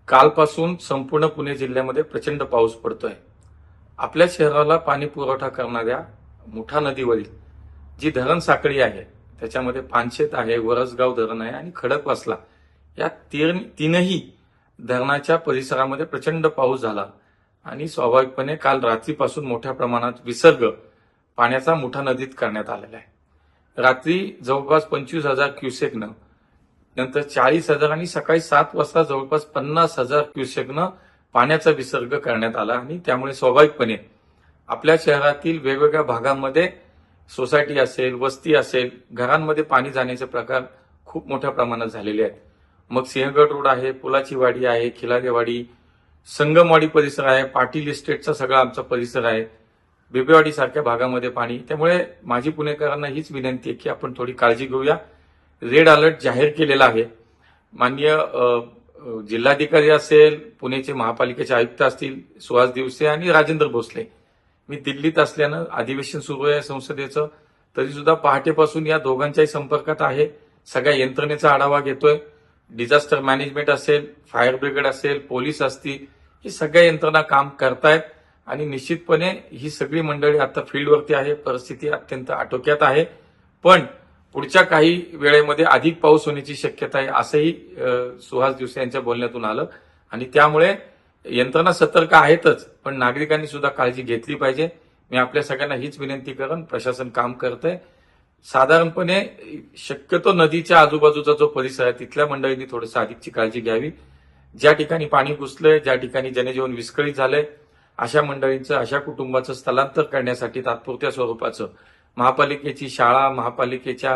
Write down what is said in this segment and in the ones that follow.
कालपासून संपूर्ण पुणे जिल्ह्यामध्ये प्रचंड पाऊस पडतोय। आपल्या शहराला पाणी पुरवठा करणाऱ्या मुठा नदीवरील जी धरण साखळी आहे त्याच्यामध्ये पानशेत आहे, वरसगाव धरण आहे आणि खडकवासला या तीनही धरणाच्या परिसरामध्ये प्रचंड पाऊस झाला आणि स्वाभाविकपणे काल रात्रीपासून मोठ्या प्रमाणात विसर्ग पाण्याचा मुठा नदीत करण्यात आलेला आहे। रात्री जवळपास 25,000 क्युसेकनं, नंतर 40,000 आणि सकाळी 7 वाजता जवळपास 50,000 क्युसेकनं पाण्याचा विसर्ग करण्यात आला आणि त्यामुळे स्वाभाविकपणे आपल्या शहरातील वेगवेगळ्या भागांमध्ये सोसायटी असेल, वस्ती असेल, घरांमध्ये पाणी जाण्याचे प्रकार खूप मोठ्या प्रमाणात झालेले आहेत। मग सिंहगड रोड आहे, पुलाची वाडी आहे, खिलारेवाडी, संगमवाडी परिसर आहे, पाटील इस्टेटचा सगळा आमचा परिसर आहे, बेबेवाडी सारख्या भागामध्ये पाणी। त्यामुळे माझी पुणेकरांना हीच विनंती आहे की आपण थोडी काळजी घेऊया। रेड अलर्ट जाहीर केलेला आहे। माननीय जिल्हाधिकारी असेल, पुणेचे महापालिकेचे आयुक्त असतील सुहास दिवसे आणि राजेंद्र भोसले, मी दिल्लीत असल्यानं अधिवेशन सुरू आहे संसदेचं, तरी सुद्धा पहाटेपासून या दोघांच्याही संपर्कात आहे। सगळ्या यंत्रणेचा आढावा घेतोय। डिझास्टर मॅनेजमेंट असेल, फायर ब्रिगेड असेल, पोलीस असतील, ही सगळ्या यंत्रणा काम करतायत आणि निश्चितपणे ही सगळी मंडळी आता फील्डवरती आहे। परिस्थिती अत्यंत आटोक्यात आहे, पण पुढच्या काही वेळेमध्ये अधिक पाऊस होण्याची शक्यता आहे असंही सुहास दिवसे यांच्या बोलण्यातून आलं आणि त्यामुळे यंत्रणा सतर्क आहेतच, पण नागरिकांनी सुद्धा काळजी घेतली पाहिजे। मी आपल्या सगळ्यांना हीच विनंती करेन, प्रशासन काम करतंय। साधारणपणे शक्यतो नदीच्या आजूबाजूचा जो परिसर आहे तिथल्या मंडळींनी थोडंसं अधिकची काळजी घ्यावी। ज्या ठिकाणी पाणी घुसलंय, ज्या ठिकाणी जनजीवन विस्कळीत झालंय, अशा मंडळींचं, अशा कुटुंबाचं स्थलांतर करण्यासाठी तात्पुरत्या स्वरूपाचं महापालिकेची शाळा, महापालिकेच्या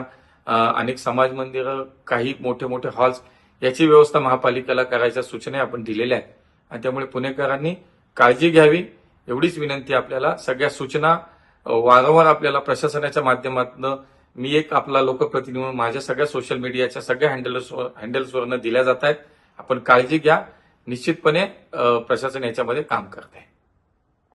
अनेक समाज मंदिरं, काही मोठे मोठे हॉल्स याची व्यवस्था महापालिकेला करायच्या सूचना आपण दिलेल्या आहेत आणि त्यामुळे पुणेकरांनी काळजी घ्यावी एवढीच विनंती आपल्याला। सगळ्या सूचना वारंवार आपल्याला प्रशासनाच्या माध्यमातून मी एक आपला लोकप्रतिनिधी म्हणून माझ्या सगळ्या सोशल मीडियाच्या सगळ्या हँडल्सवरनं दिल्या जात आहेत। आपण काळजी घ्या। निश्चितपणे प्रशासन याच्यामध्ये काम करत आहे।